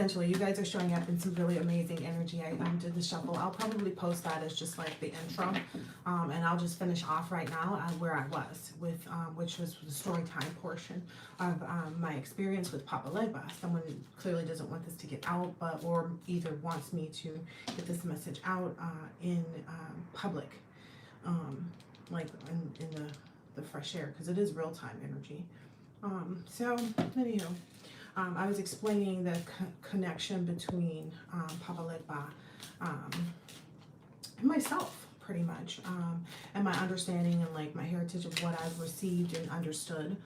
essentially, you guys are showing up in some really amazing energy. I did the shuffle. I'll probably post that as just like the intro, and I'll just finish off right now where I was with, which was the story time portion of my experience with Papa Legba. Someone clearly doesn't want this to get out, but or either wants me to get this message out in public, like in the fresh air, because it is real time energy. So anywho. I was explaining the connection between Papa Legba and myself, pretty much, and my understanding and like my heritage of what I've received and understood.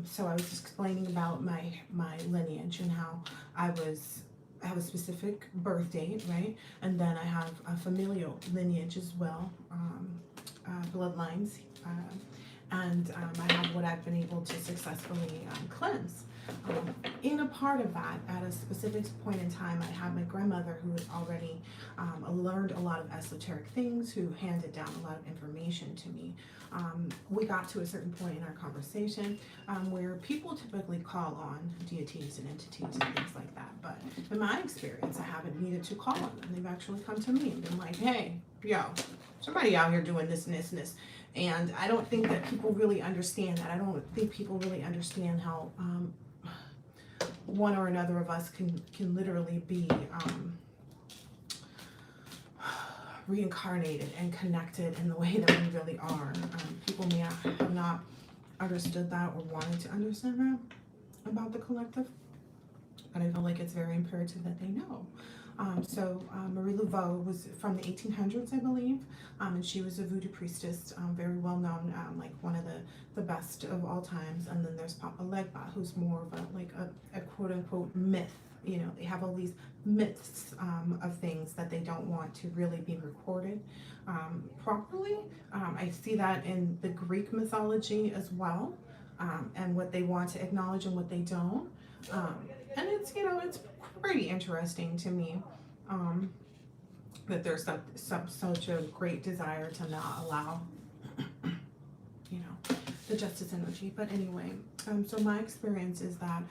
So I was explaining about my lineage and how I have a specific birth date, right? And then I have a familial lineage as well, bloodlines, and I have what I've been able to successfully cleanse. In a part of that, at a specific point in time, I had my grandmother who had already learned a lot of esoteric things, who handed down a lot of information to me. We got to a certain point in our conversation where people typically call on deities and entities and things like that. But in my experience, I haven't needed to call on them. They've actually come to me and been like, hey, yo, somebody out here doing this and this and this. And I don't think that people really understand that. I don't think people really understand how one or another of us can literally be reincarnated and connected in the way that we really are. People may have not understood that or wanted to understand that about the collective, but I feel like it's very imperative that they know. So Marie Laveau was from the 1800s, I believe, and she was a voodoo priestess, very well known, like one of the best of all times. And then there's Papa Legba, who's more of a quote unquote myth. You know, they have all these myths of things that they don't want to really be recorded properly. I see that in the Greek mythology as well, and what they want to acknowledge and what they don't. And it's, you know, it's pretty interesting to me that there's such a great desire to not allow, you know, the justice energy. But anyway, so my experience is that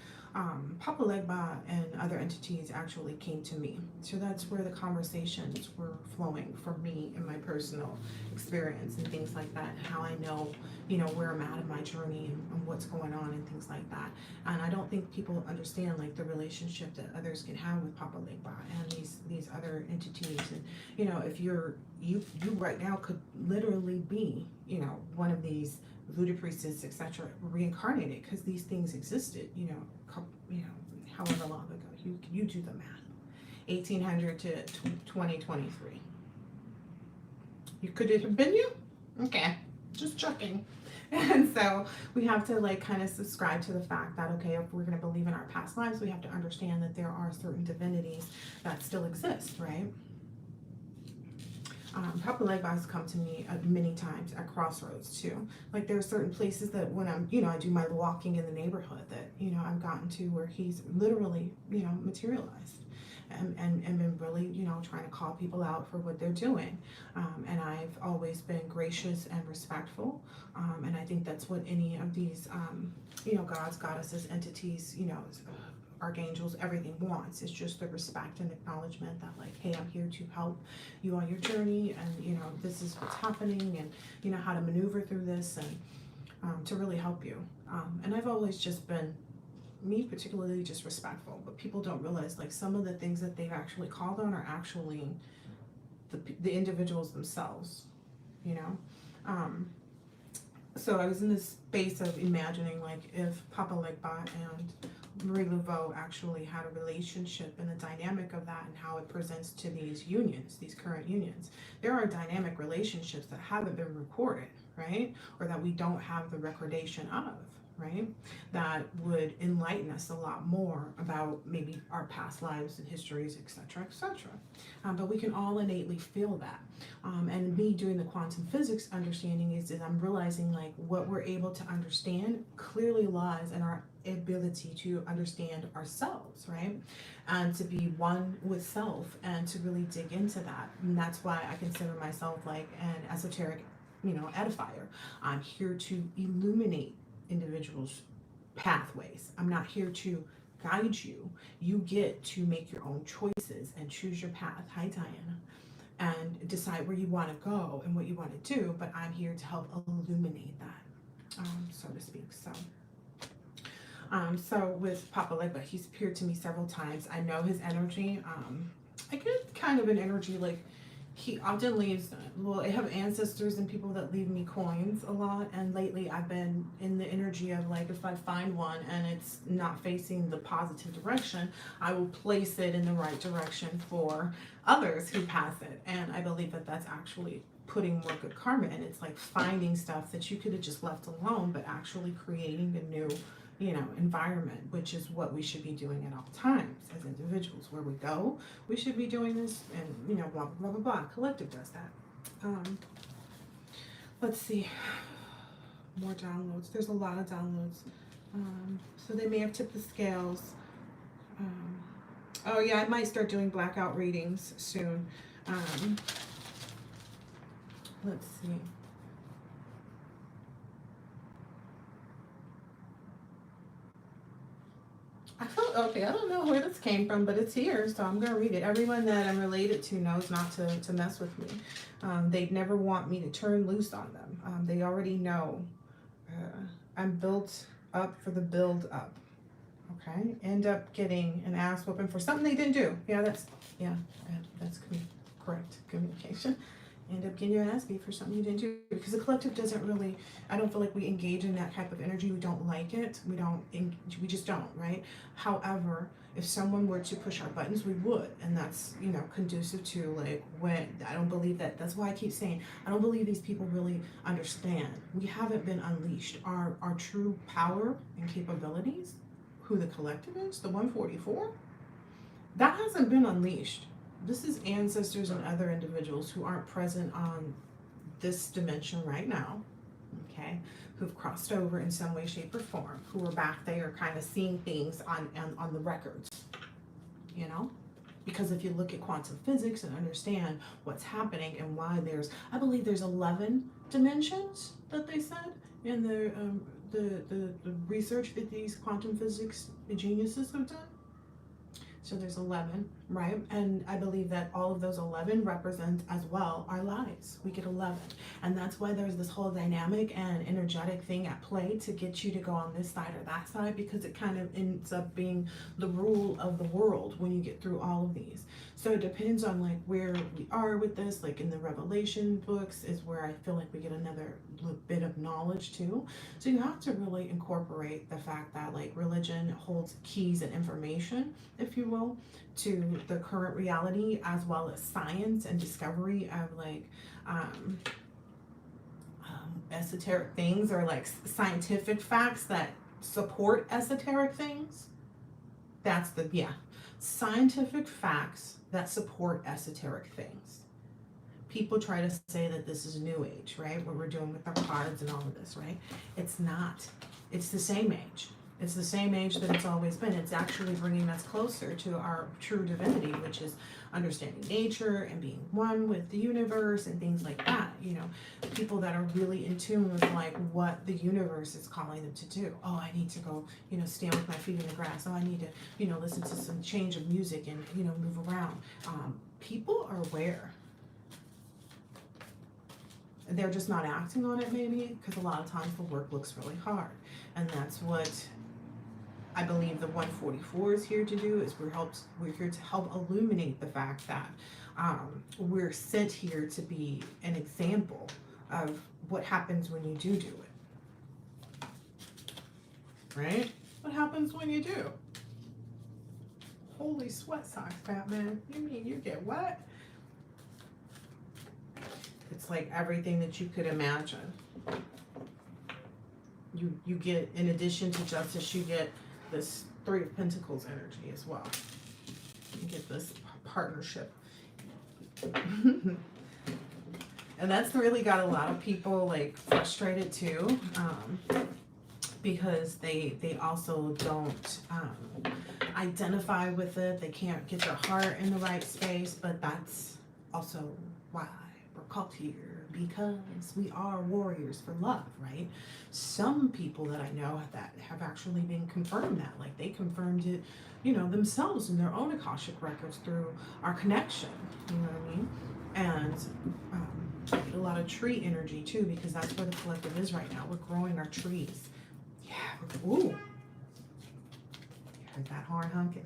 Papa Legba and other entities actually came to me. So that's where the conversations were flowing for me in my personal experience and things like that, and how I know, you know, where I'm at in my journey and what's going on and things like that. And I don't think people understand like the relationship that others can have with Papa Legba and these other entities. And you know, if you right now could literally be, you know, one of these voodoo priestess, etc., reincarnated, because these things existed, you know, however long ago. You do the math. 1800 to 2023. Could it have been you? Okay, just checking. And so we have to like kind of subscribe to the fact that, okay, if we're going to believe in our past lives, we have to understand that there are certain divinities that still exist, right? Papa Legba has come to me many times at crossroads too. Like there are certain places that when I'm, you know, I do my walking in the neighborhood that, you know, I've gotten to where he's literally, you know, materialized and been really, you know, trying to call people out for what they're doing. And I've always been gracious and respectful. And I think that's what any of these, you know, gods, goddesses, entities, you know, archangels, everything wants. It's just the respect and acknowledgement that like, hey, I'm here to help you on your journey, and you know, this is what's happening, and you know how to maneuver through this, and to really help you. And I've always just been, me particularly, just respectful. But people don't realize like some of the things that they've actually called on are actually the individuals themselves, you know. So I was in this space of imagining like if Papa Legba and Marie Laveau actually had a relationship and the dynamic of that and how it presents to these unions, these current unions. There are dynamic relationships that haven't been recorded, right? Or that we don't have the recordation of, right? That would enlighten us a lot more about maybe our past lives and histories, etc., etc. But we can all innately feel that. And me doing the quantum physics understanding is I'm realizing like what we're able to understand clearly lies in our ability to understand ourselves, right? And to be one with self and to really dig into that. And that's why I consider myself like an esoteric, you know, edifier. I'm here to illuminate individuals' pathways. I'm not here to guide you. You get to make your own choices and choose your path. Hi, Diana. And decide where you want to go and what you want to do. But I'm here to help illuminate that, so to speak. So with Papa Legba, he's appeared to me several times. I know his energy. I get kind of an energy like he often leaves, well, I have ancestors and people that leave me coins a lot, and lately I've been in the energy of like, if I find one and it's not facing the positive direction, I will place it in the right direction for others who pass it. And I believe that that's actually putting more good karma in. It's like finding stuff that you could have just left alone, but actually creating a new, environment, which is what we should be doing at all times as individuals. Where we go, we should be doing this, and blah blah blah blah blah. Collective does that. Let's see, more downloads. There's a lot of downloads. So they may have tipped the scales. Oh yeah, I might start doing blackout readings soon. Let's see. I felt okay. I don't know where this came from, but it's here, so I'm gonna read it. Everyone that I'm related to knows not to mess with me. They'd never want me to turn loose on them. They already know I'm built up for the build up. Okay, end up getting an ass whooping for something they didn't do. That's correct communication. End up getting your ass beat for something you didn't do, because the collective doesn't really, I don't feel like we engage in that type of energy. We don't like it. We just don't, right? However, if someone were to push our buttons, we would, and that's conducive to like when I don't believe that. That's why I keep saying I don't believe these people really understand. We haven't been unleashed. Our true power and capabilities, who the collective is, the 144, that hasn't been unleashed. This is ancestors and other individuals who aren't present on this dimension right now, okay, who've crossed over in some way, shape, or form, who are back there kind of seeing things on the records, because if you look at quantum physics and understand what's happening and why I believe there's 11 dimensions that they said in the research that these quantum physics geniuses have done. So there's 11, right? And I believe that all of those 11 represent as well our lives. We get 11. And that's why there's this whole dynamic and energetic thing at play to get you to go on this side or that side, because it kind of ends up being the rule of the world when you get through all of these. So it depends on like where we are with this. Like in the Revelation books is where I feel like we get another bit of knowledge too. So you have to really incorporate the fact that like religion holds keys and information, if you will, to the current reality, as well as science and discovery of like esoteric things, or like scientific facts that support esoteric things. That's scientific facts that support esoteric things. People try to say that this is new age, right? What we're doing with our cards and all of this, right? It's not. It's the same age. It's the same age that it's always been. It's actually bringing us closer to our true divinity, which is understanding nature and being one with the universe and things like that. People that are really in tune with like what the universe is calling them to do. Oh, I need to go, stand with my feet in the grass. Oh, I need to, listen to some change of music and, move around. People are aware. They're just not acting on it, maybe, because a lot of times the work looks really hard. And that's what I believe the 144 is here to do, is we're here to help illuminate the fact that we're sent here to be an example of what happens when you do it. Right? What happens when you do? Holy sweat socks, Batman. You mean you get what? It's like everything that you could imagine. You get, in addition to justice, you get this Three of Pentacles energy as well. You get this partnership. And that's really got a lot of people like frustrated too, because they also don't identify with it. They can't get their heart in the right space, but that's also why we're called here, because we are warriors for love, right? Some people that I know that have actually been confirmed that, like they confirmed it, themselves in their own Akashic records through our connection, you know what I mean? And I get a lot of tree energy too, because that's where the collective is right now. We're growing our trees. Yeah, ooh, you heard that horn honking?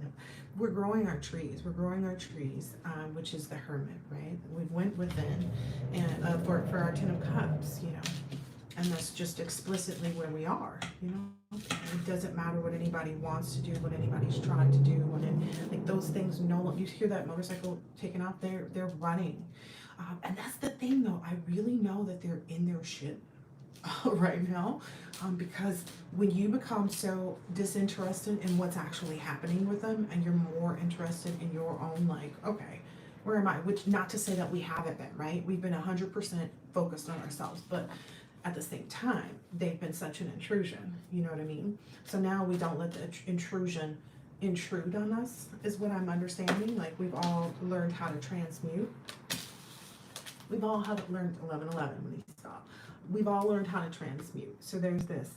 We're growing our trees. We're growing our trees, which is the Hermit, right? We went within, and for our Ten of Cups, and that's just explicitly where we are, It doesn't matter what anybody wants to do, what anybody's trying to do, like those things. No, you hear that motorcycle taking off, they're running, and that's the thing, though. I really know that they're in their shit right now, because when you become so disinterested in what's actually happening with them, and you're more interested in your own, like, okay, where am I? Which, not to say that we haven't been, right? We've been 100% focused on ourselves, but at the same time, they've been such an intrusion, you know what I mean? So now we don't let the intrusion intrude on us, is what I'm understanding. Like, we've all learned how to transmute. We've all learned 1111 when you stop. We've all learned how to transmute. So there's this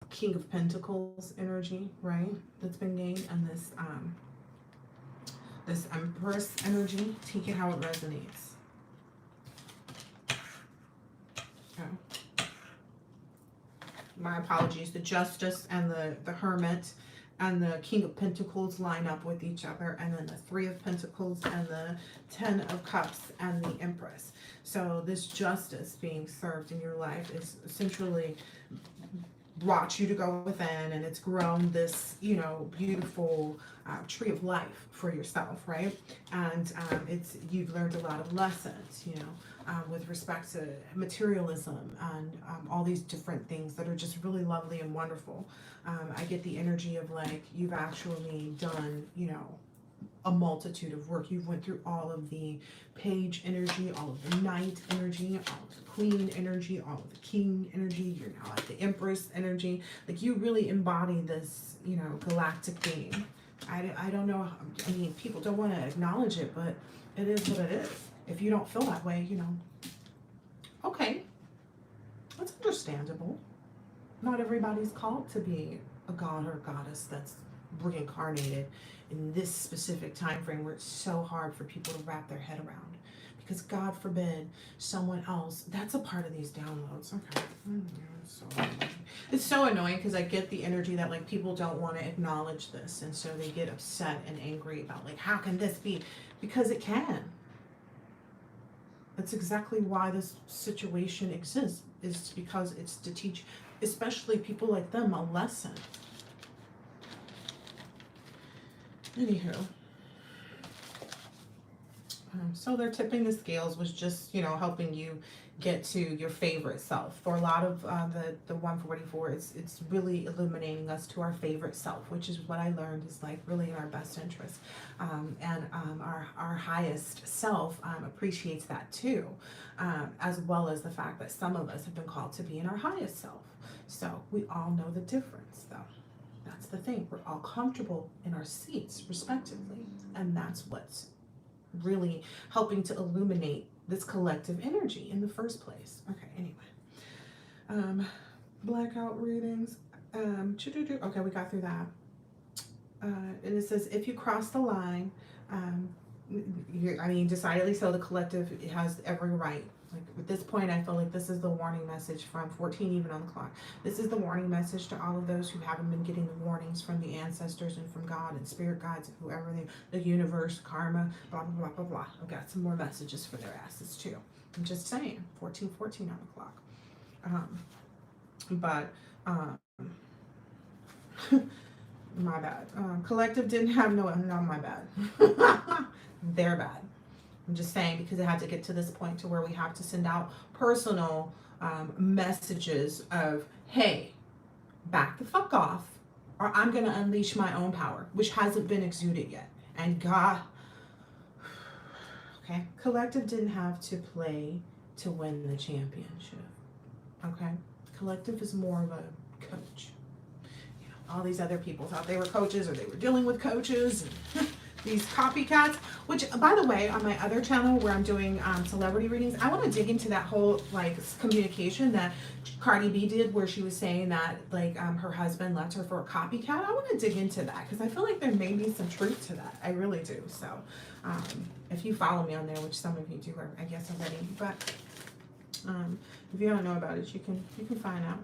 King of Pentacles energy, right, that's been gained, and this Empress energy. Take it how it resonates. My apologies. The Justice and the Hermit and the King of Pentacles line up with each other, and then the Three of Pentacles and the Ten of Cups and the Empress. So this justice being served in your life is essentially brought you to go within, and it's grown this, beautiful tree of life for yourself, right? And you've learned a lot of lessons, with respect to materialism and all these different things that are just really lovely and wonderful. I get the energy of, like, you've actually done, a multitude of work. You've went through all of the Page energy, all of the Knight energy, all of the Queen energy, all of the King energy. You're now at the Empress energy. Like, you really embody this, galactic being. I don't know. I mean, people don't want to acknowledge it, but it is what it is. If you don't feel that way, okay, that's understandable. Not everybody's called to be a god or a goddess that's reincarnated in this specific time frame where it's so hard for people to wrap their head around. Because God forbid someone else, that's a part of these downloads. Okay. It's so annoying because I get the energy that, like, people don't want to acknowledge this, and so they get upset and angry about, like, how can this be? Because it can. That's exactly why this situation exists, is because it's to teach, especially people like them, a lesson. Anywho, so they're tipping the scales, was just, helping you get to your favorite self. For a lot of the 144, it's really illuminating us to our favorite self, which is what I learned is, like, really in our best interest. And our highest self appreciates that too, as well as the fact that some of us have been called to be in our highest self. So we all know the difference, though. That's the thing. We're all comfortable in our seats, respectively. And that's what's really helping to illuminate this collective energy in the first place. Okay, anyway. Blackout readings. Okay, we got through that. And it says, if you cross the line, decidedly so, the collective has every right. Like, at this point, I feel like this is the warning message from 14 even on the clock. This is the warning message to all of those who haven't been getting the warnings from the ancestors and from God and spirit guides and whoever the universe, karma, blah, blah, blah, blah, blah. I've got some more messages for their asses too. I'm just saying, 14 on the clock. My bad. Collective didn't have no, my bad. They're bad. I'm just saying, because it had to get to this point to where we have to send out personal messages of, hey, back the fuck off, or I'm going to unleash my own power, which hasn't been exuded yet. And God, okay, collective didn't have to play to win the championship. Okay, collective is more of a coach. All these other people thought they were coaches, or they were dealing with coaches. And these copycats, which by the way, on my other channel where I'm doing celebrity readings, I want to dig into that whole like communication that Cardi B did where she was saying that like her husband left her for a copycat. I want to dig into that because I feel like there may be some truth to that. I really do. So if you follow me on there, which some of you do, I guess already, but if you don't know about it, you can find out.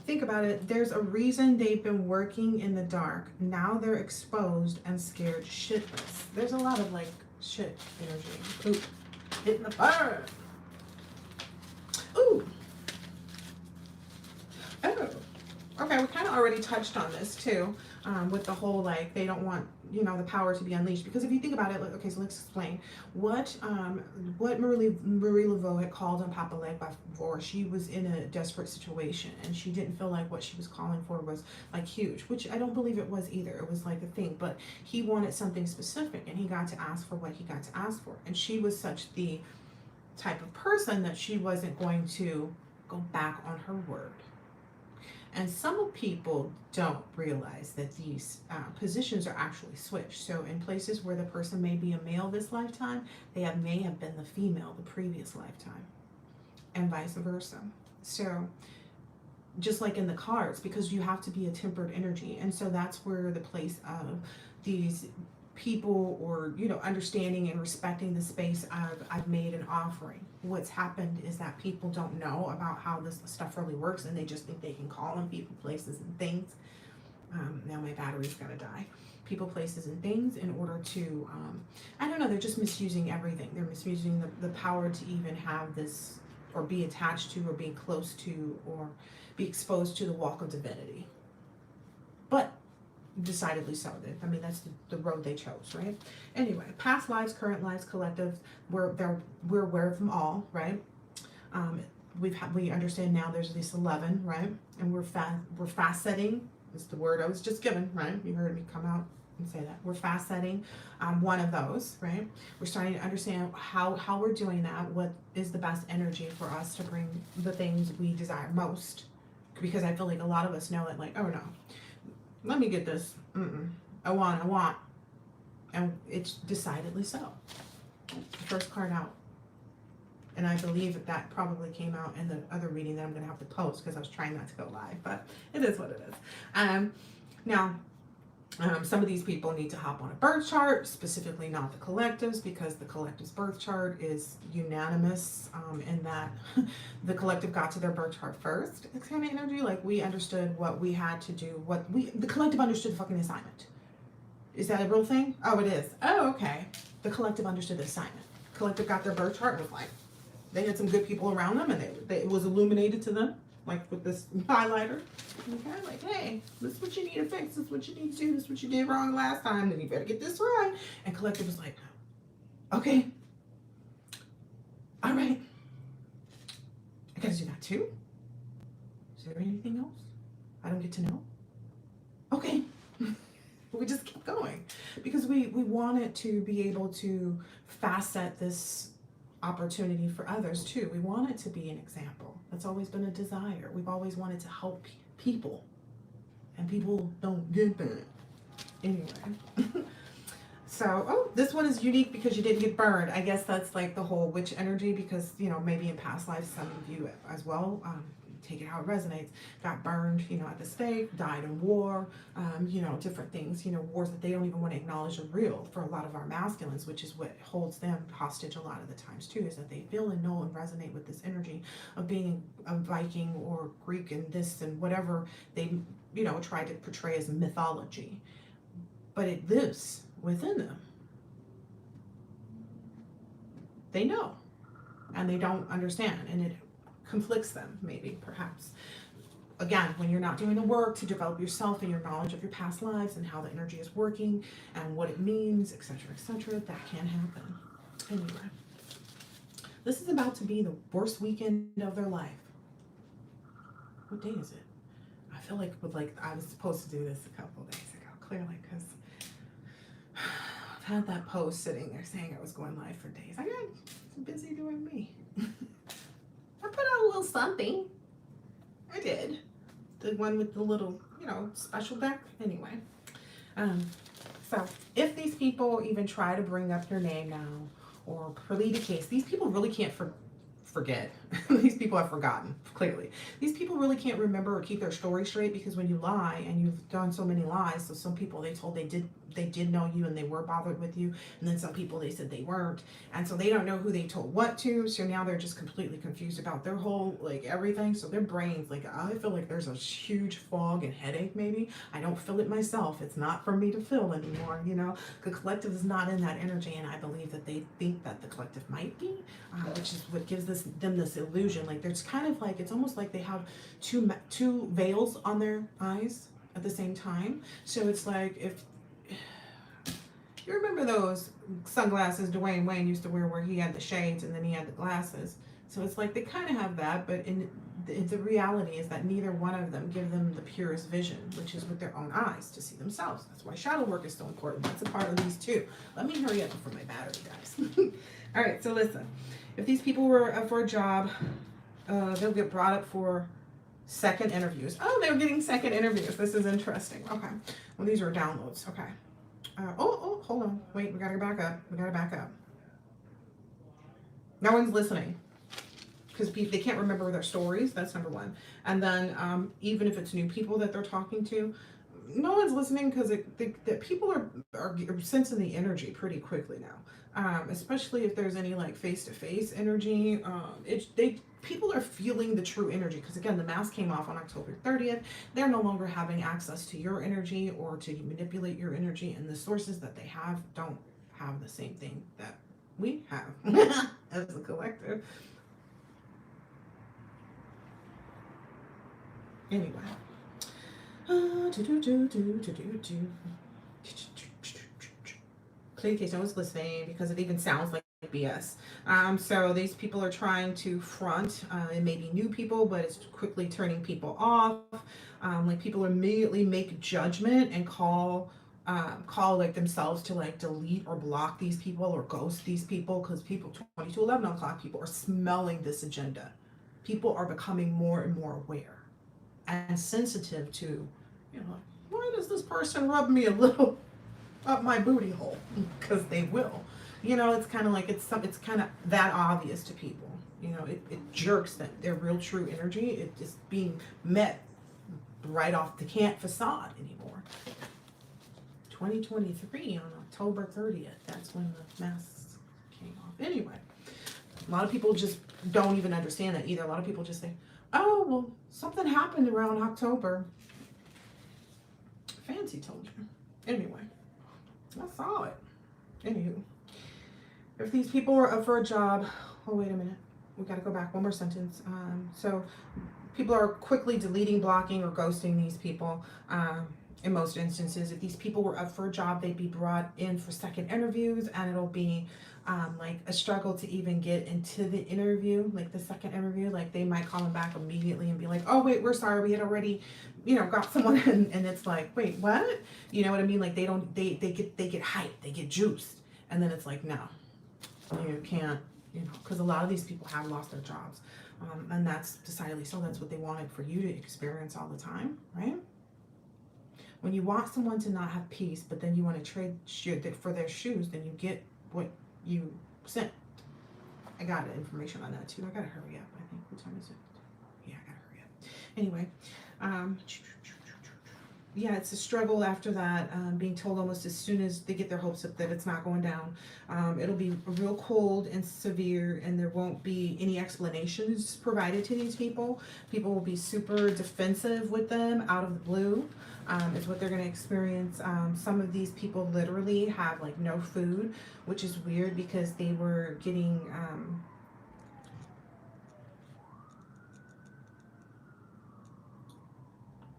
Think about it. There's a reason they've been working in the dark. Now they're exposed and scared shitless. There's a lot of like shit energy. Poop. Hitting the fire. Ooh. Oh. Okay, we kind of already touched on this too, with the whole like they don't want the power to be unleashed. Because if you think about it, like, okay, so let's explain what Marie Laveau had called on Papa Legba before. She was in a desperate situation and she didn't feel like what she was calling for was like huge, which I don't believe it was either. It was like a thing, but he wanted something specific and he got to ask for what he got to ask for. And she was such the type of person that she wasn't going to go back on her word. And some people don't realize that these positions are actually switched. So in places where the person may be a male this lifetime, they may have been the female the previous lifetime, and vice versa. So just like in the cards, because you have to be a tempered energy. And so that's where the place of these people or understanding and respecting the space of I've made an offering. What's happened is that people don't know about how this stuff really works and they just think they can call on people, places, and things. Now my battery's gonna die. People, places, and things in order to I don't know, they're just misusing everything. They're misusing the power to even have this or be attached to or be close to or be exposed to the walk of divinity. But decidedly so. I mean, that's the road they chose, right? Anyway, past lives, current lives, collectives, we're aware of them all, right? We understand now there's at least 11, right? And we're fast setting is the word I was just given, right? You heard me come out and say that. We're fast setting one of those, right? We're starting to understand how we're doing that, what is the best energy for us to bring the things we desire most. Because I feel like a lot of us know it, like, oh no, let me get this. I want. And it's decidedly so. The first card out. And I believe that probably came out in the other reading that I'm going to have to post because I was trying not to go live, but it is what it is. Now, some of these people need to hop on a birth chart, specifically not the collectives, because the collective's birth chart is unanimous in that the collective got to their birth chart first. It's kind of energy, like we understood what we had to do, the collective understood the fucking assignment. Is that a real thing? Oh, it is. Oh, okay. The collective understood the assignment. Collective got their birth chart and was like, they had some good people around them and it was illuminated to them, like with this highlighter. Okay, like, hey, this is what you need to fix, this is what you need to do, this is what you did wrong last time, then you better get this right. And collective was like, okay, all right, I gotta do that too. Is there anything else I don't get to know? Okay. We just kept going because we wanted to be able to facet this opportunity for others too. We want it to be an example. That's always been a desire. We've always wanted to help people, and people don't get that. Anyway, so this one is unique because you didn't get burned. I guess that's like the whole witch energy because maybe in past lives some of you as well. Take it how it resonates. Got burned, at the stake, died in war, different things, wars that they don't even want to acknowledge are real for a lot of our masculines, which is what holds them hostage a lot of the times too, is that they feel and know and resonate with this energy of being a Viking or Greek and this and whatever they, try to portray as mythology. But it lives within them. They know, and they don't understand, and it conflicts them, maybe, perhaps. Again, when you're not doing the work to develop yourself and your knowledge of your past lives and how the energy is working and what it means, etc., that can happen. Anyway, this is about to be the worst weekend of their life. What day is it? I feel like I was supposed to do this a couple of days ago, clearly, because I've had that post sitting there saying I was going live for days. I got busy doing me. I put out a little something. I did. The one with the little, special deck. Anyway. So if these people even try to bring up your name now or plead a case, these people really can't forget. These people have forgotten, clearly. These people really can't remember or keep their story straight, because when you lie, and you've done so many lies, so some people they told they did know you and they were bothered with you, and then some people they said they weren't, and so they don't know who they told what to, so now they're just completely confused about their whole, like, everything. So their brains, like, I feel like there's a huge fog and headache. Maybe I don't feel it myself, it's not for me to feel anymore, you know. The collective is not in that energy, and I believe that they think that the collective might be, which is what gives them this illusion. Like, there's kind of like, it's almost like they have two veils on their eyes at the same time. So it's like, if you remember those sunglasses Dwayne Wayne used to wear, where he had the shades and then he had the glasses. So it's like they kind of have that, but in the reality is that neither one of them give them the purest vision, which is with their own eyes to see themselves. That's why shadow work is so important. That's a part of these too. Let me hurry up before my battery dies. All right, so listen. If these people were up for a job, they'll get brought up for second interviews. Oh, they're getting second interviews. This is interesting. Okay. Well, these are downloads. Okay. Hold on. Wait, we gotta back up. We gotta back up. No one's listening because they can't remember their stories. That's number one. And then even if it's new people that they're talking to, no one's listening because the people are sensing the energy pretty quickly now. Especially if there's any like face-to-face energy. People are feeling the true energy, because again, the mask came off on October 30th. They're no longer having access to your energy or to manipulate your energy, and the sources that they have don't have the same thing that we have as a collective. Anyway. Clear case, no one's listening because it even sounds like BS. So these people are trying to front. It may be new people, but it's quickly turning people off. Like, people immediately make judgment and call like themselves to like delete or block these people or ghost these people, because people 20 to 11 o'clock people are smelling this agenda. People are becoming more and more aware and sensitive to, you know, why does this person rub me a little up my booty hole? Because they will. You know, it's kind of like, it's kind of that obvious to people. You know, it jerks them. Their real true energy, it's just being met right off the can't facade anymore. 2023 on October 30th, that's when the masks came off. Anyway, a lot of people just don't even understand that either. A lot of people just say, oh, well, something happened around October. Fancy told you. Anyway, I saw it. Anywho, if these people were up for a job, oh, wait a minute. We got to go back one more sentence. So people are quickly deleting, blocking, or ghosting these people. In most instances, if these people were up for a job, they'd be brought in for second interviews, and it'll be like a struggle to even get into the interview, like the second interview. Like, they might call them back immediately and be like, oh wait, we're sorry, we had already, you know, got someone. And it's like, wait, what? You know what I mean? Like, they get hyped, they get juiced, and then it's like, no, you can't, you know, because a lot of these people have lost their jobs, and that's decidedly so. That's what they wanted for you to experience all the time, right? When you want someone to not have peace, but then you want to trade for their shoes, then you get what you sent. I got information on that too. I gotta hurry up. I think, what time is it? Yeah, I gotta hurry up. Anyway, yeah, it's a struggle after that, being told almost as soon as they get their hopes up that it's not going down. It'll be real cold and severe, and there won't be any explanations provided to these people. People will be super defensive with them out of the blue. Is what they're going to experience. Some of these people literally have like no food, which is weird because they were getting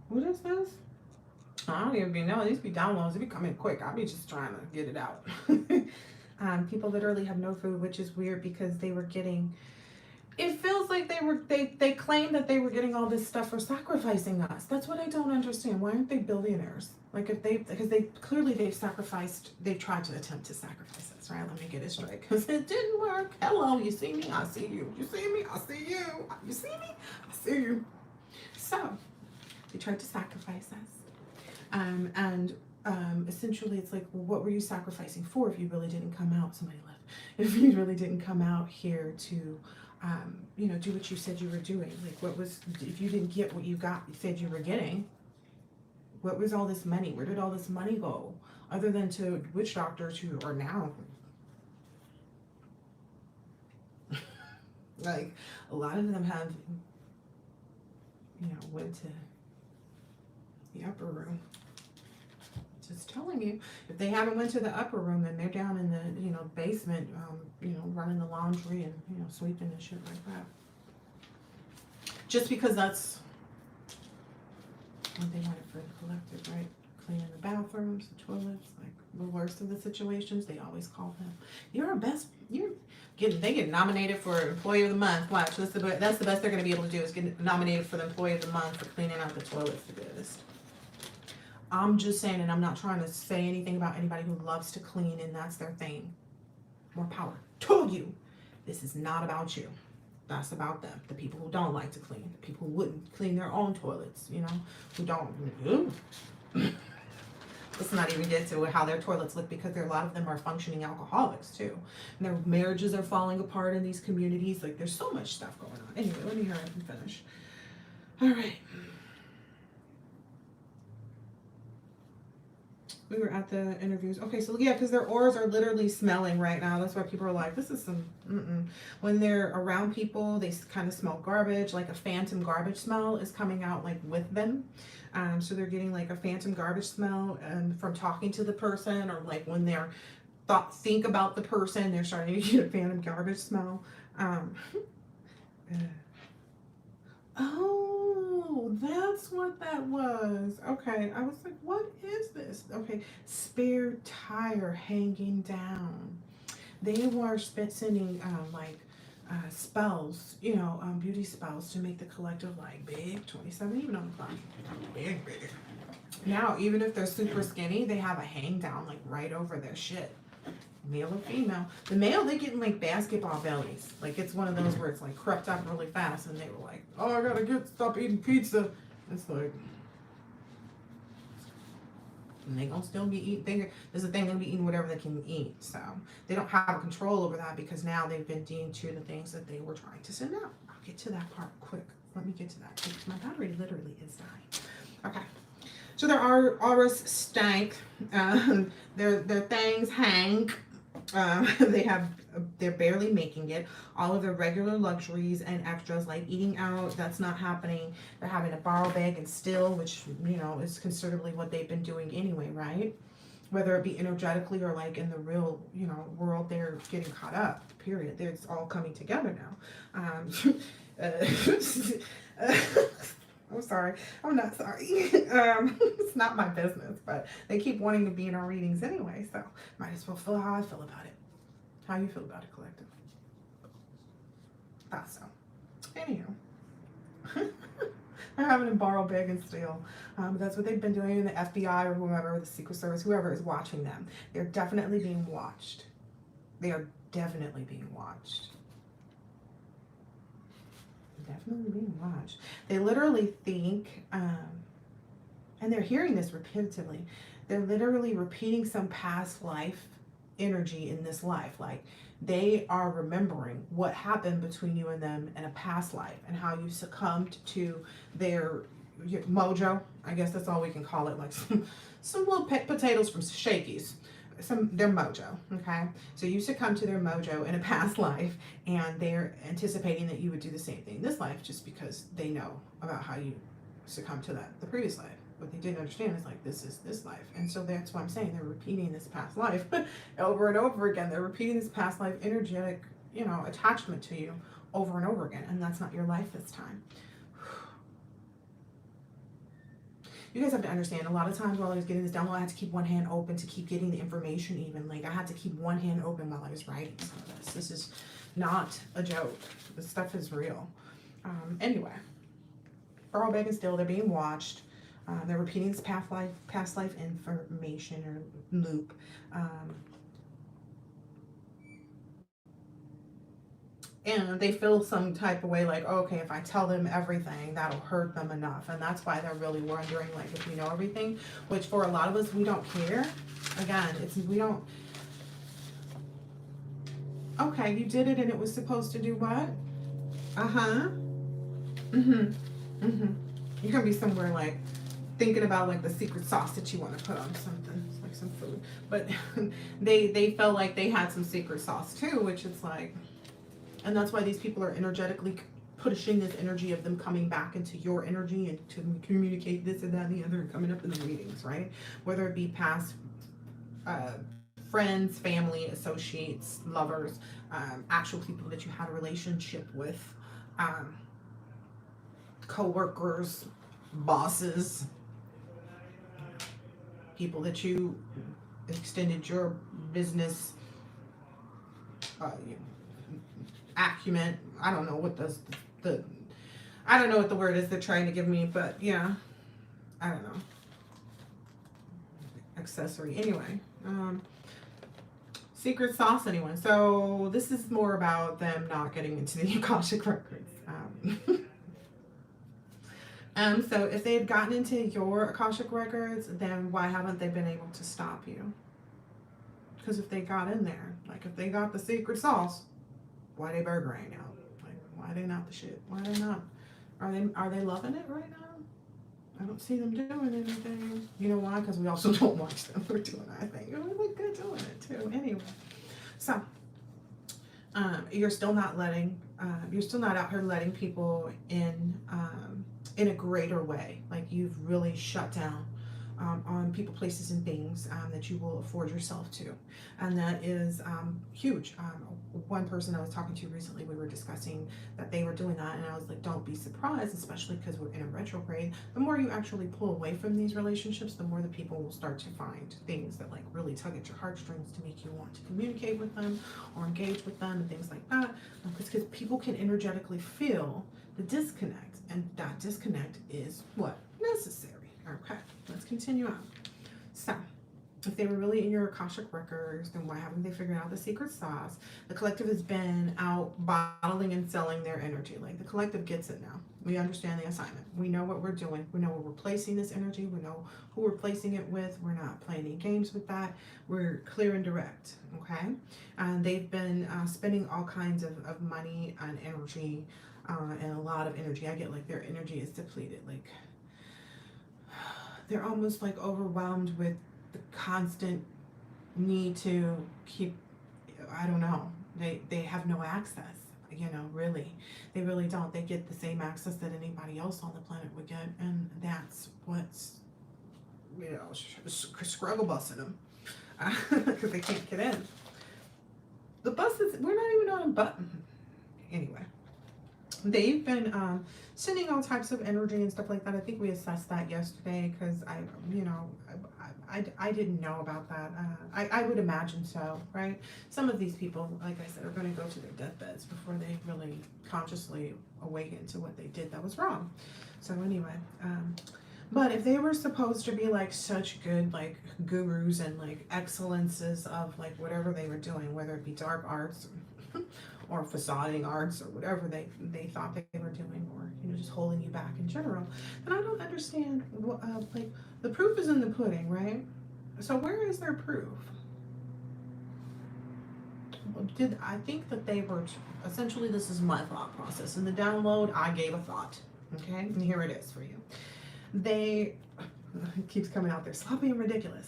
what is this? I don't even know. These be downloads. They be coming quick. I'll be just trying to get it out. People literally have no food, which is weird because they were getting, it feels like they claimed that they were getting all this stuff for sacrificing us. That's what I don't understand. Why aren't they billionaires? Like, because they've sacrificed, they've tried to attempt to sacrifice us, right? Let me get it straight, because it didn't work. Hello, you see me, I see you. You see me, I see you. You see me, I see you. So, they tried to sacrifice us. And essentially it's like, well, what were you sacrificing for if you really didn't come out? Somebody left. If you really didn't come out here to, you know, do what you said you were doing. Like, what was, if you didn't get what you said you were getting, what was all this money? Where did all this money go? Other than to witch doctors who are now, like, a lot of them have, you know, went to the upper room. Just telling you, if they haven't went to the upper room and they're down in the, you know, basement, you know, running the laundry and, you know, sweeping and shit like that. Just because that's what they wanted for the collective, right? Cleaning the bathrooms, the toilets, like the worst of the situations, they always call them. They get nominated for Employee of the Month. Watch, that's the best they're going to be able to do is get nominated for the Employee of the Month for cleaning out the toilets the goodest. I'm just saying, and I'm not trying to say anything about anybody who loves to clean and that's their thing. More power to you. This is not about you. That's about them. The people who don't like to clean. The people who wouldn't clean their own toilets, you know, who don't. Let's not even get to how their toilets look, because a lot of them are functioning alcoholics too. And their marriages are falling apart in these communities. Like, there's so much stuff going on. Anyway, let me hurry up and finish. All right. We were at the interviews. Okay, so yeah, because their auras are literally smelling right now. That's why people are like, this is some, When they're around people, they kind of smell garbage, like a phantom garbage smell is coming out like with them. So they're getting like a phantom garbage smell from talking to the person, or like when they're think about the person, they're starting to get a phantom garbage smell. Oh, that's what that was. Okay, I was like, what is this? Okay, spare tire hanging down. They were sending spells, you know, beauty spells to make the collective like big, 27 even on the clock. Big. Now, even if they're super skinny, they have a hang down like right over their shit. Male or female. The male, they get in like basketball bellies. Like, it's one of those where it's like crept up really fast and they were like, oh, I gotta stop eating pizza. It's like, and they gonna still be eating. This is the thing, they'll be eating whatever they can eat. So they don't have control over that, because now they've been deemed to the things that they were trying to send out. I'll get to that part quick. Let me get to that, because my battery literally is dying. Okay. So their auras stank. Their things hang. They're barely making it. All of their regular luxuries and extras, like eating out, that's not happening. They're having to borrow, beg, and steal, which, you know, is considerably what they've been doing anyway, right? Whether it be energetically or like in the real, you know, world, they're getting caught up, period. It's all coming together now. I'm sorry. I'm not sorry. It's not my business, but they keep wanting to be in our readings anyway, so might as well feel how I feel about it. How you feel about it, collective? Thought so. Anywho. They're having to borrow, beg, and steal. That's what they've been doing in the FBI or whoever, the Secret Service, whoever is watching them. They're definitely being watched. They are definitely being watched. Definitely being watched. They literally think, and they're hearing this repetitively, they're literally repeating some past life energy in this life. Like, they are remembering what happened between you and them in a past life, and how you succumbed to their mojo. I guess that's all we can call it, like some little potatoes from Shakey's. Their mojo, okay? So you succumb to their mojo in a past life, and they're anticipating that you would do the same thing in this life, just because they know about how you succumbed to the previous life. What they didn't understand is, like, this is this life. And so that's why I'm saying they're repeating this past life over and over again. They're repeating this past life energetic, you know, attachment to you over and over again. And that's not your life this time. You guys have to understand, a lot of times while I was getting this download, I had to keep one hand open to keep getting the information even. Like, I had to keep one hand open while I was writing some of this. This is not a joke. This stuff is real. Anyway, borrow, beg, and steal. They're being watched. They're repeating this past life information or loop. And they feel some type of way like, oh, okay, if I tell them everything, that'll hurt them enough. And that's why they're really wondering, like, if we know everything, which for a lot of us, we don't care. Again, we don't, okay, you did it and it was supposed to do what? Uh-huh. Mm-hmm. Mm-hmm. You're gonna be somewhere like thinking about like the secret sauce that you want to put on something. It's like some food. But they felt like they had some secret sauce too, which is like, and that's why these people are energetically pushing this energy of them coming back into your energy and to communicate this and that and the other and coming up in the readings, right? Whether it be past friends, family, associates, lovers, actual people that you had a relationship with, co-workers, bosses, people that you extended your business acumen. I don't know what the I don't know what the word is they're trying to give me, but yeah, I don't know. Accessory. Anyway, secret sauce. Anyone. So this is more about them not getting into the Akashic records. So if they had gotten into your Akashic records, then why haven't they been able to stop you? Because if they got in there, like if they got the secret sauce, why they burgering out? Like why they not the shit? Why they not? Are they loving it right now? I don't see them doing anything. You know why? Because we also don't watch them. We're doing our thing. We look good doing it too. Anyway, so you're still not out here letting people in a greater way. Like you've really shut down on people, places, and things that you will afford yourself to. And that is huge. One person I was talking to recently, we were discussing that they were doing that, and I was like, don't be surprised, especially because we're in a retrograde. The more you actually pull away from these relationships, the more the people will start to find things that like really tug at your heartstrings to make you want to communicate with them or engage with them and things like that. Because people can energetically feel the disconnect, and that disconnect is what? Necessary. Okay, let's continue on. So, if they were really in your Akashic records, then why haven't they figured out the secret sauce? The collective has been out bottling and selling their energy. Like the collective gets it now. We understand the assignment. We know what we're doing. We know where we're placing this energy. We know who we're placing it with. We're not playing any games with that. We're clear and direct. Okay, and they've been spending all kinds of money and energy and a lot of energy. I get like their energy is depleted. Like they're almost like overwhelmed with the constant need to keep, I don't know, they have no access, really. They really don't. They get the same access that anybody else on the planet would get, and that's what's, struggle busing them because they can't get in. The buses, we're not even on a button. Anyway. They've been sending all types of energy and stuff like that. I think we assessed that yesterday because I didn't know about that. I would imagine so, right? Some of these people, like I said, are going to go to their deathbeds before they really consciously awaken to what they did that was wrong. So anyway, but if they were supposed to be like such good like gurus and like excellences of like whatever they were doing, whether it be dark arts or facading arts or whatever they thought they were doing, or just holding you back in general, and I don't understand like the proof is in the pudding, right? So where is their proof? I think that they were essentially, this is my thought process in the download. I gave a thought, okay, and here it is for you. It keeps coming out there, sloppy and ridiculous,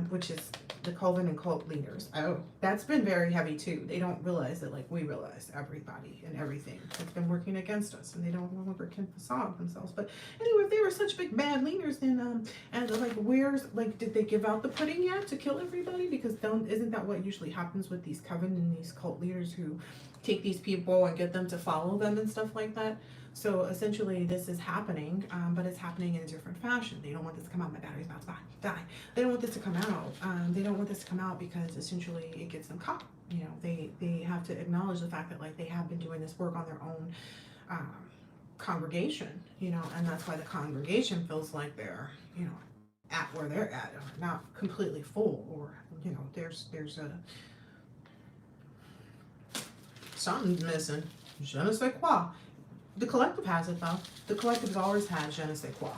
which is the Coven and cult leaders. Oh, that's been very heavy too. They don't realize that like we realize everybody and everything that's been working against us, and they don't longer can facade themselves. But anyway, if they were such big bad leaders, then and like did they give out the pudding yet to kill everybody? Because isn't that what usually happens with these Coven and these cult leaders who take these people and get them to follow them and stuff like that? So essentially this is happening, but it's happening in a different fashion. They don't want this to come out. My battery's about to die. They don't want this to come out. They don't want this to come out because essentially it gets them caught. They have to acknowledge the fact that like they have been doing this work on their own congregation, and that's why the congregation feels like they're, at where they're at, not completely full, or, there's a Something's missing. Je ne sais quoi. The collective has it though. The collective's always had je ne sais quoi.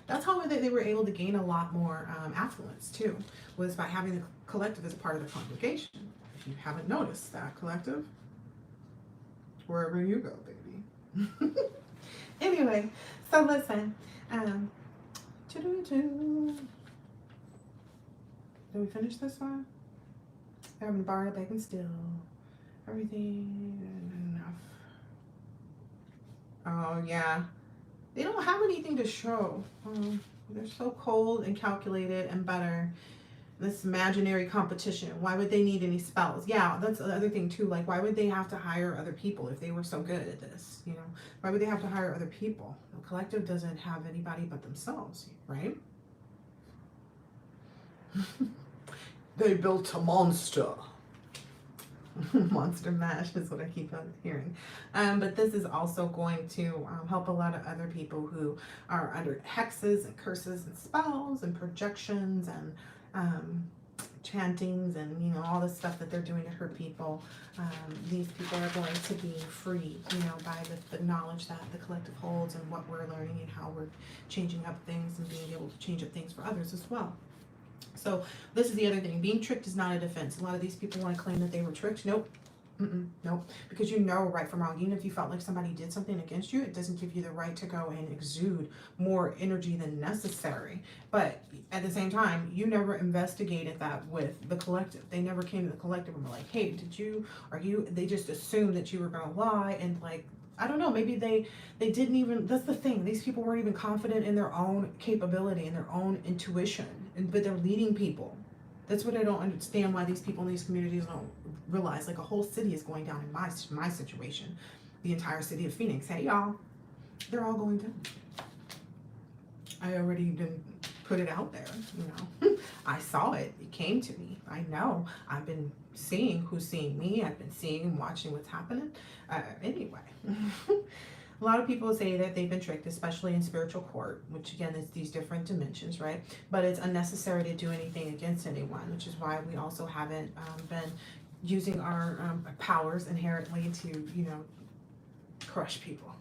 That's how they were able to gain a lot more affluence too, was by having the collective as a part of the congregation. If you haven't noticed that collective, wherever you go, baby. Anyway, so listen. Did we finish this one? Having bar, bacon still. Everything enough. Oh yeah. They don't have anything to show. They're so cold and calculated and better. This imaginary competition. Why would they need any spells? Yeah, that's the other thing too. Like, why would they have to hire other people if they were so good at this? You know, why would they have to hire other people? The collective doesn't have anybody but themselves, right? They built a monster. Monster mash is what I keep on hearing. But this is also going to help a lot of other people who are under hexes and curses and spells and projections and chantings and, you know, all the stuff that they're doing to hurt people. These people are going to be free, you know, by the knowledge that the collective holds and what we're learning and how we're changing up things and being able to change up things for others as well. So this is the other thing. Being tricked is not a defense. A lot of these people want to claim that they were tricked. Nope. Nope. Because you know right from wrong. Even if you felt like somebody did something against you, it doesn't give you the right to go and exude more energy than necessary. But at the same time, you never investigated that with the collective. They never came to the collective and were like, hey, they just assumed that you were going to lie and like, I don't know, maybe they didn't even, that's the thing, these people weren't even confident in their own capability and their own intuition, but they're leading people. That's what I don't understand, why these people in these communities don't realize. Like, a whole city is going down in my situation. The entire city of Phoenix. Hey, y'all. They're all going down. I already didn't put it out there, you know. I saw it. It came to me. I know. I've been seeing who's seeing me. I've been seeing and watching what's happening. Anyway. A lot of people say that they've been tricked, especially in spiritual court, which again is these different dimensions, right? But it's unnecessary to do anything against anyone, which is why we also haven't been using our powers inherently to, you know, crush people.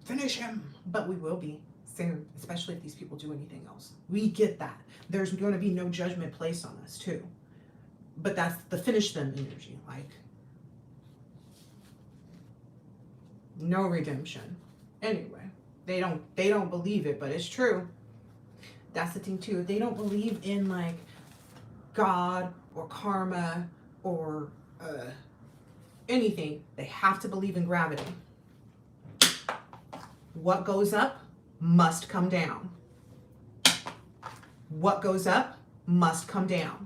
Finish him. But we will be soon, especially if these people do anything else. We get that. There's going to be no judgment placed on us too. But that's the finish them energy, like no redemption. Anyway, they don't believe it, but it's true. That's the thing too. If they don't believe in like God or karma or anything, they have to believe in gravity. What goes up must come down. What goes up must come down.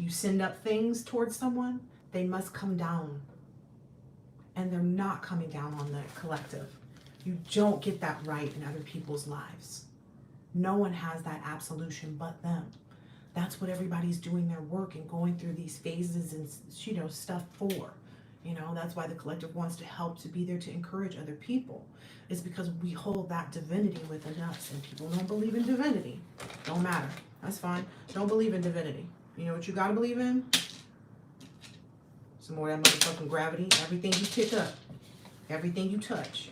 You send up things towards someone, they must come down. And they're not coming down on the collective. You don't get that right in other people's lives. No one has that absolution but them. That's what everybody's doing their work and going through these phases and, you know, stuff for. You know, that's why the collective wants to help, to be there to encourage other people. It's because we hold that divinity within us, and people don't believe in divinity. Don't matter. That's fine. Don't believe in divinity. You know what you gotta believe in? Some more of that motherfucking gravity. Everything you pick up, everything you touch,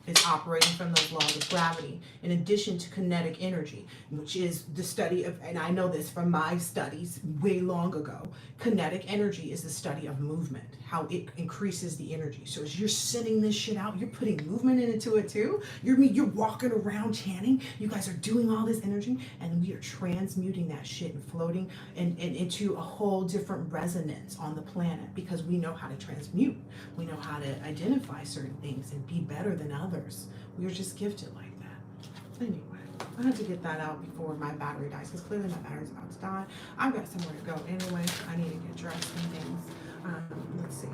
is operating from those laws of gravity, in addition to kinetic energy, which is the study of, and I know this from my studies way long ago, kinetic energy is the study of movement, how it increases the energy. So as you're sending this shit out, you're putting movement into it too. You're walking around chanting. You guys are doing all this energy, and we are transmuting that shit and floating and into a whole different resonance on the planet, because we know how to transmute. We know how to identify certain things and be better than others. We are just gifted like that. Anyway, I had to get that out before my battery dies, because clearly my battery's about to die. I've got somewhere to go anyway, so I need to get dressed and things. Let's see.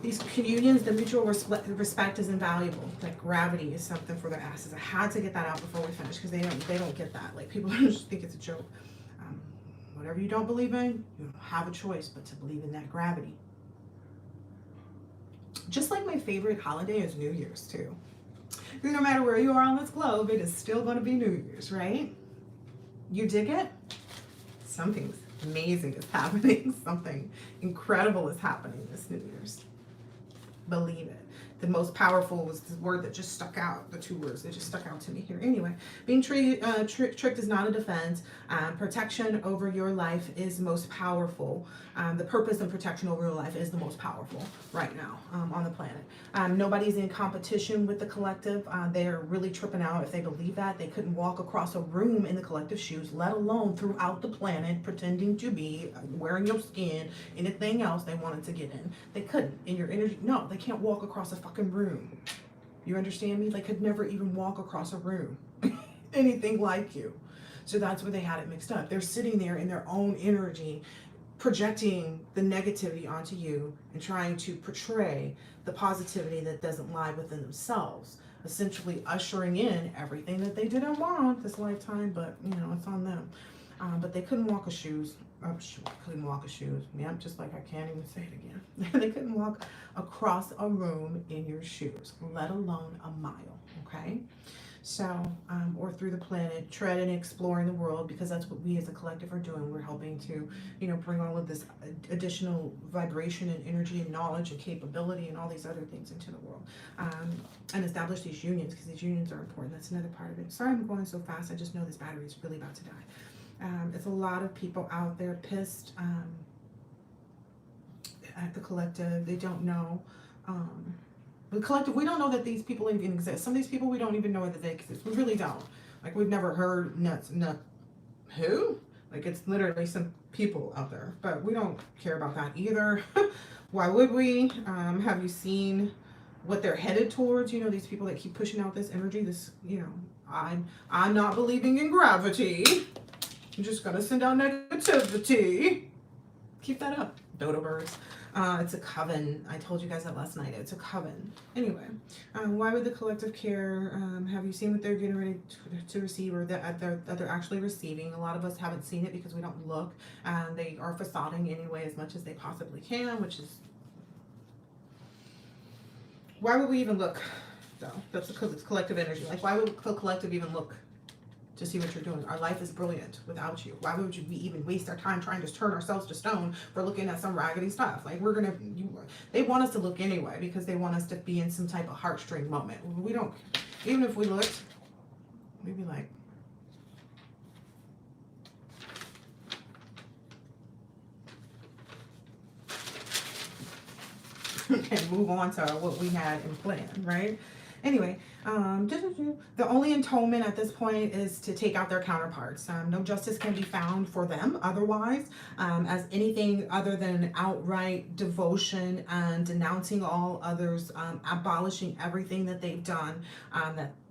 These communions, the mutual respect is invaluable. Like, gravity is something for their asses. I had to get that out before we finish, because they don't get that. Like, people just think it's a joke. Whatever you don't believe in, you don't have a choice but to believe in that gravity. Just like my favorite holiday is New Year's too. No matter where you are on this globe, it is still going to be New Year's, right? You dig it? Something amazing is happening. Something incredible is happening this New Year's. Believe it. The most powerful was the word that just stuck out, the two words that just stuck out to me here. Anyway, being tricked is not a defense. Protection over your life is most powerful. The purpose and protection over your life is the most powerful right now on the planet. Nobody's in competition with the collective. They're really tripping out if they believe that. They couldn't walk across a room in the collective shoes, let alone throughout the planet, pretending to be, wearing your skin, anything else they wanted to get in. They couldn't. In your energy, no, they can't walk across a fucking room. You understand me? They could never even walk across a room. Anything like you. So that's where they had it mixed up. They're sitting there in their own energy, projecting the negativity onto you and trying to portray the positivity that doesn't lie within themselves, essentially ushering in everything that they didn't want this lifetime, but you know, it's on them. But they couldn't walk a shoes. Couldn't walk a shoes. Yep, just like I can't even say it again. They couldn't walk across a room in your shoes, let alone a mile. Okay. So, or through the planet, treading, exploring the world, because that's what we as a collective are doing. We're helping to, you know, bring all of this additional vibration and energy and knowledge and capability and all these other things into the world, and establish these unions, because these unions are important. That's another part of it. Sorry I'm going so fast. I just know this battery is really about to die. It's a lot of people out there pissed at the collective. They don't know. The collective, we don't know that these people even exist. Some of these people, we don't even know that they exist. We really don't. Like, we've never heard who? Like, it's literally some people out there. But we don't care about that either. Why would we? Have you seen what they're headed towards? You know, these people that keep pushing out this energy, this, you know, I'm not believing in gravity. I'm just gonna send out negativity. Keep that up, dodo birds. It's a coven. I told you guys that last night. It's a coven. Anyway, why would the collective care? Have you seen what they're getting ready to receive, or that they're actually receiving? A lot of us haven't seen it because we don't look. They are facading anyway as much as they possibly can, which is, why would we even look, though? That's because it's collective energy. Like, why would the collective even look to see what you're doing? Our life is brilliant without you. Why would we even waste our time trying to turn ourselves to stone for looking at some raggedy stuff? Like, they want us to look anyway, because they want us to be in some type of heartstring moment. We don't, even if we looked, we'd be like, and move on to what we had in plan, right? Anyway, the only atonement at this point is to take out their counterparts. No justice can be found for them otherwise, as anything other than outright devotion and denouncing all others, abolishing everything that they've done,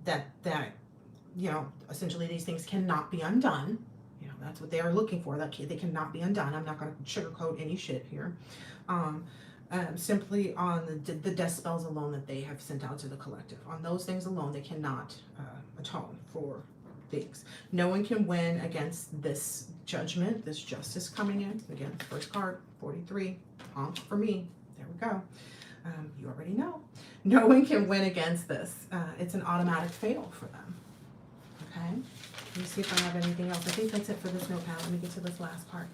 that you know, essentially these things cannot be undone. You know, that's what they are looking for. That they cannot be undone. I'm not going to sugarcoat any shit here. Simply on the death spells alone that they have sent out to the collective. On those things alone, they cannot atone for things. No one can win against this judgment, this justice coming in. Again, first card, 43, for me. There we go. You already know. No one can win against this. It's an automatic fail for them. Okay? Let me see if I have anything else. I think that's it for this notepad. Let me get to this last part.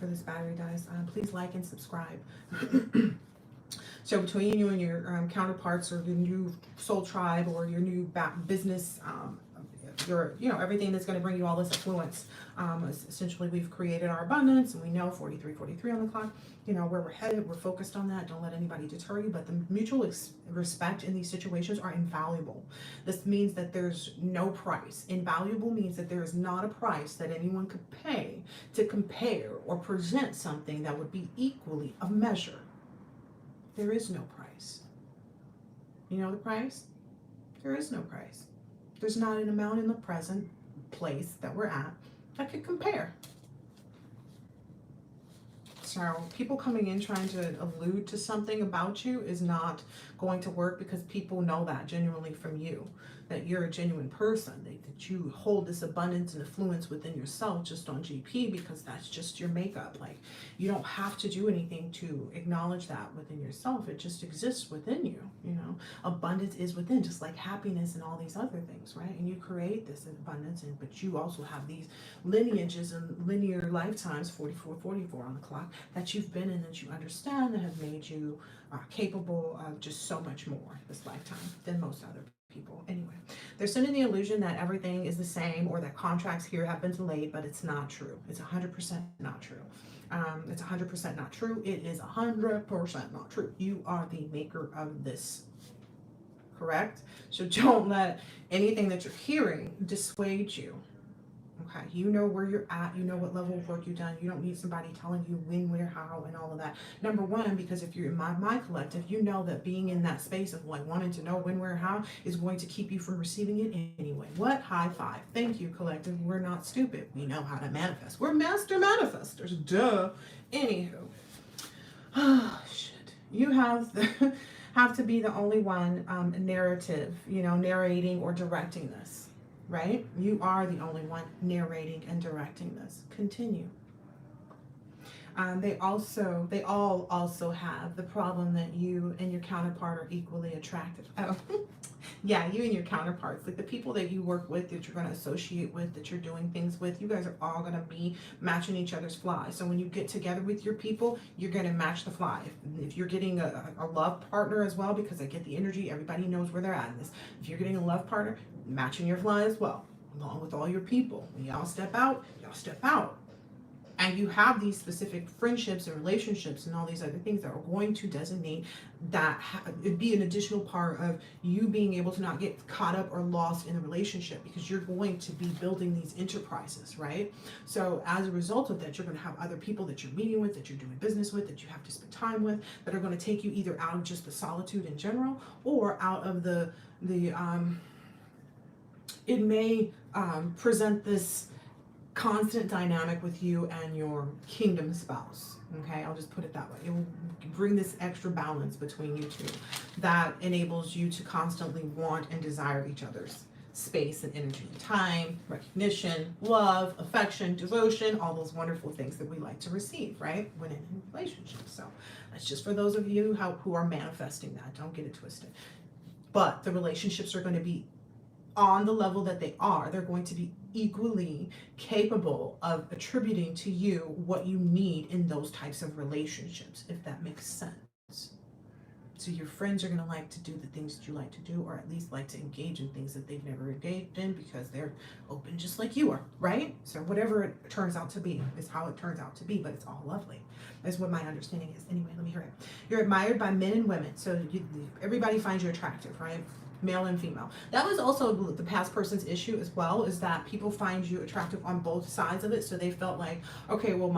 For this battery dies, please like and subscribe. So between you and your counterparts, or your new soul tribe, or your new business, your, you know, everything that's going to bring you all this affluence, essentially we've created our abundance, and we know 43 on the clock, you know, where we're headed. We're focused on that. Don't let anybody deter you, but the mutual respect in these situations are invaluable. This means that there's no price. Invaluable means that there is not a price that anyone could pay to compare or present something that would be equally of measure. There is no price. You know the price? There is no price. There's not an amount in the present place that we're at that could compare So people coming in trying to allude to something about you is not going to work, because people know that genuinely from you, that you're a genuine person, that you hold this abundance and affluence within yourself just on GP, because that's just your makeup. Like, you don't have to do anything to acknowledge that within yourself. It just exists within you, you know. Abundance is within, just like happiness and all these other things, right? And you create this abundance, and but you also have these lineages and linear lifetimes, 44 on the clock, that you've been in, that you understand, that have made you capable of just so much more this lifetime than most other people. Anyway, they're sending the illusion that everything is the same, or that contracts here have been delayed, but it's not true. It's 100% not true. It's 100% not true. It is 100% not true. You are the maker of this, correct? So don't let anything that you're hearing dissuade you. Okay, you know where you're at, you know what level of work you've done. You don't need somebody telling you when, where, how, and all of that. Number one, because if you're in my collective, you know that being in that space of like wanting to know when, where, how is going to keep you from receiving it anyway. What? High five. Thank you, collective. We're not stupid. We know how to manifest. We're master manifestors. Duh. Anywho. Oh, shit. You have to be the only one narrative, narrating or directing this. Right? You are the only one narrating and directing this. Continue. They all also have the problem that you and your counterpart are equally attractive. Oh, yeah, you and your counterparts, like the people that you work with, that you're going to associate with, that you're doing things with, you guys are all going to be matching each other's fly. So when you get together with your people, you're going to match the fly. If you're getting a love partner as well, because I get the energy, everybody knows where they're at in this. If you're getting a love partner, matching your fly as well, along with all your people. When y'all step out, y'all step out. And you have these specific friendships and relationships and all these other things that are going to designate that it'd be an additional part of you being able to not get caught up or lost in the relationship, because you're going to be building these enterprises, right? So as a result of that, you're going to have other people that you're meeting with, that you're doing business with, that you have to spend time with, that are going to take you either out of just the solitude in general, or out of it may present this constant dynamic with you and your kingdom spouse. Okay, I'll just put it that way. It will bring this extra balance between you two that enables you to constantly want and desire each other's space and energy and time, recognition, love, affection, devotion, all those wonderful things that we like to receive, right, when in relationships. So that's just for those of you who are manifesting that. Don't get it twisted. But the relationships are going to be on the level that they are. They're going to be equally capable of attributing to you what you need in those types of relationships, if that makes sense. So your friends are going to like to do the things that you like to do, or at least like to engage in things that they've never engaged in, because they're open just like you are, right? So whatever it turns out to be is how it turns out to be, but it's all lovely. That's what my understanding is. Anyway, let me hear it. You're admired by men and women, so everybody finds you attractive, right? Male and female. That was also the past person's issue as well, is that people find you attractive on both sides of it. So they felt like, okay, well,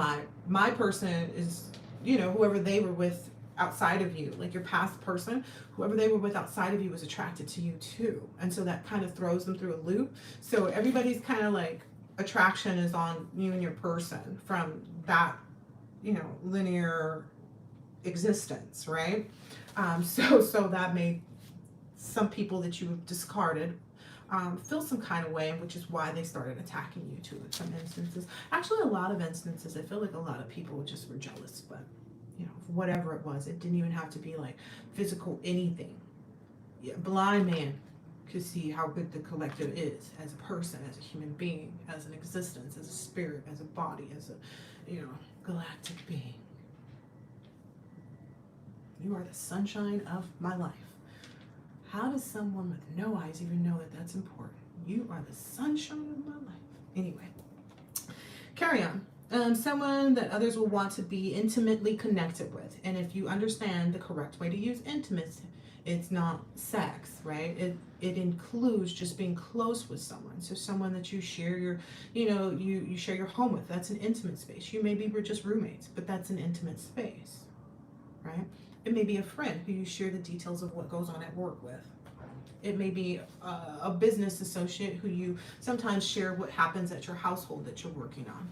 my person is, whoever they were with outside of you, like your past person, whoever they were with outside of you was attracted to you too. And so that kind of throws them through a loop. So everybody's kind of like attraction is on you and your person from that, linear existence, right? So that made some people that you discarded feel some kind of way, which is why they started attacking you too in some instances. Actually, a lot of instances, I feel like a lot of people just were jealous, but whatever it was, it didn't even have to be like physical anything. Yeah, blind man could see how good the collective is as a person, as a human being, as an existence, as a spirit, as a body, as a galactic being. You are the sunshine of my life. How does someone with no eyes even know that that's important? You are the sunshine of my life. Anyway, carry on. Someone that others will want to be intimately connected with. And if you understand the correct way to use intimacy, it's not sex, right? It includes just being close with someone. So someone that you share you share your home with, that's an intimate space. You maybe we're just roommates, but that's an intimate space, right? It may be a friend who you share the details of what goes on at work with. It may be a business associate who you sometimes share what happens at your household that you're working on.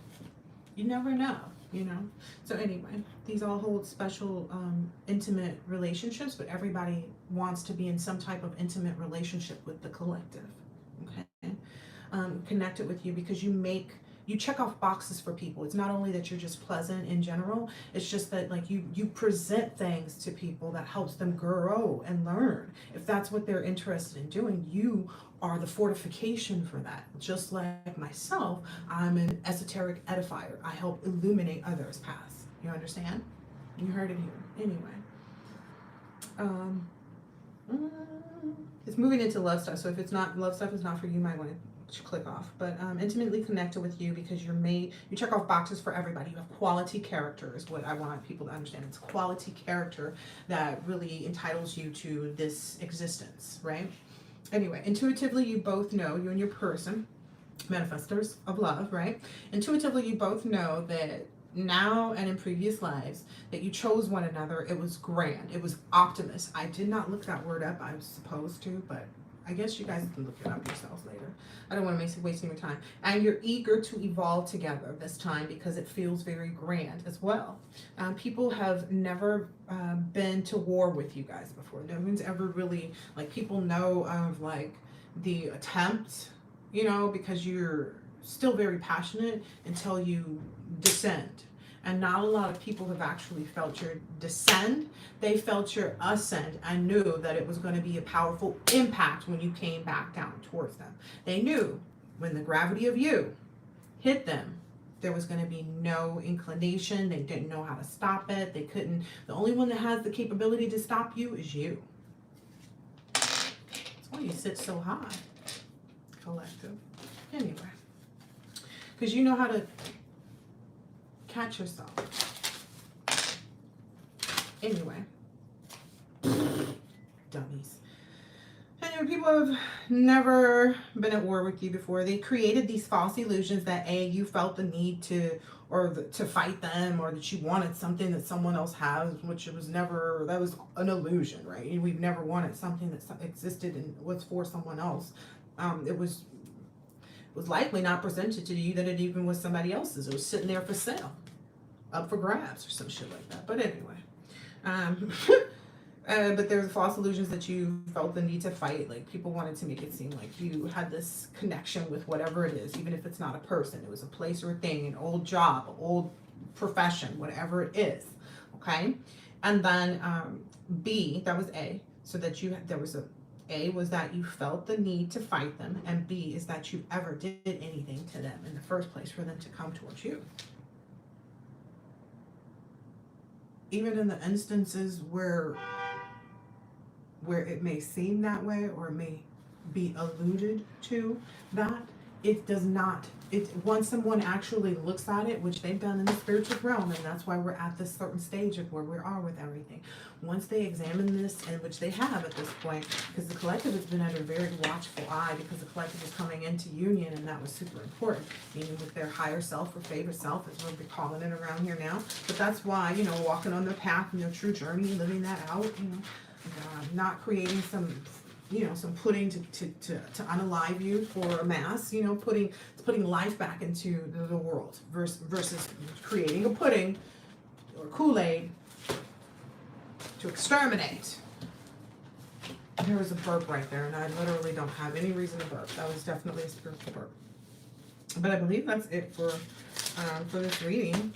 You never know. you know? So anyway, these all hold special intimate relationships, but everybody wants to be in some type of intimate relationship with the collective, okay? Connected with you because you check off boxes for people. It's not only that you're just pleasant in general, it's just that like you present things to people that helps them grow and learn. If that's what they're interested in doing, you are the fortification for that. Just like myself, I'm an esoteric edifier. I help illuminate others' paths. You understand? You heard it here. Anyway. It's moving into love stuff. So if it's not love stuff, is not for you, you might want to click off. But intimately connected with you because you check off boxes for everybody. You have quality character is what I want people to understand. It's quality character that really entitles you to this existence, right? Anyway, intuitively you both know, you and your person, manifestors of love, right? Intuitively you both know that now and in previous lives that you chose one another. It was grand. It was optimist. I did not look that word up. I was supposed to, but I guess you guys can look it up yourselves later. I don't want to waste your time. And you're eager to evolve together this time because it feels very grand as well. People have never been to war with you guys before. No one's ever really, like, people know of like the attempt, you know, because you're still very passionate until you descend. And not a lot of people have actually felt your descend. They felt your ascend and knew that it was going to be a powerful impact when you came back down towards them. They knew when the gravity of you hit them, there was going to be no inclination. They didn't know how to stop it. They couldn't. The only one that has the capability to stop you is you. That's why you sit so high, collective. Anyway, because you know how to catch yourself. Anyway, dummies. Anyway, people have never been at war with you before. They created these false illusions that you felt the need to, to fight them, or that you wanted something that someone else has, which it was never. That was an illusion, right? We've never wanted something that existed and was for someone else. It was likely not presented to you that it even was somebody else's. It was sitting there for sale, up for grabs or some shit like that. But anyway, but there's false illusions that you felt the need to fight. Like people wanted to make it seem like you had this connection with whatever it is, even if it's not a person. It was a place or a thing, an old job, an old profession, whatever it is. Okay, and then B, that was A. So that there was A was that you felt the need to fight them, and B is that you ever did anything to them in the first place for them to come towards you. Even in the instances where it may seem that way or it may be alluded to that, it does not. Once someone actually looks at it, which they've done in the spiritual realm, and that's why we're at this certain stage of where we are with everything. Once they examine this, and which they have at this point, because the collective has been under a very watchful eye, because the collective is coming into union, and that was super important, meaning with their higher self or favorite self, as we're calling it around here now. But that's why, walking on their path and their true journey, living that out, not creating some pudding to unalive you for a mass, putting life back into the world versus creating a pudding or Kool-Aid to exterminate. There was a burp right there, and I literally don't have any reason to burp. That was definitely a spiritual burp. But I believe that's it for this reading.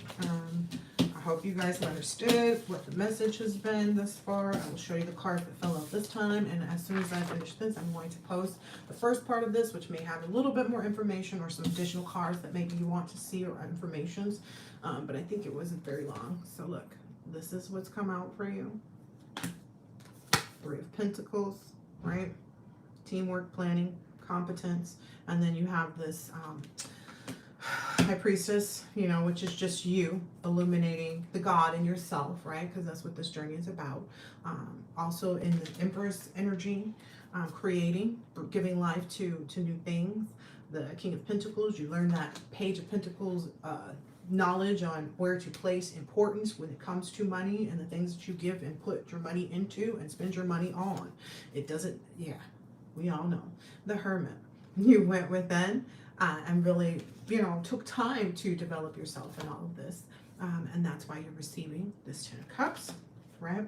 I hope you guys understood what the message has been thus far. I will show you the cards that fell out this time, and as soon as I finish this, I'm going to post the first part of this, which may have a little bit more information or some additional cards that maybe you want to see or informations, but I think it wasn't very long. So look, this is what's come out for you. Three of Pentacles, right? Teamwork, planning, competence, and then you have this High Priestess, which is just you illuminating the God in yourself, right? Because that's what this journey is about. Also in the Empress energy, creating, giving life to new things. The King of Pentacles, you learn that Page of Pentacles knowledge on where to place importance when it comes to money and the things that you give and put your money into and spend your money on. It doesn't, we all know. The Hermit, you went within and really, took time to develop yourself in all of this. And that's why you're receiving this 10 of Cups, right?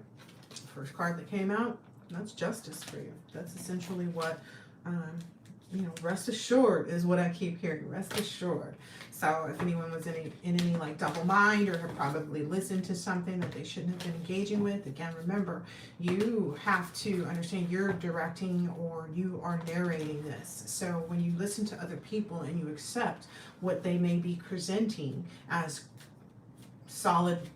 First card that came out, that's justice for you. That's essentially what, rest assured is what I keep hearing. Rest assured. So if anyone was in any like double mind, or have probably listened to something that they shouldn't have been engaging with, again, remember, you have to understand you're directing or you are narrating this. So when you listen to other people and you accept what they may be presenting as solid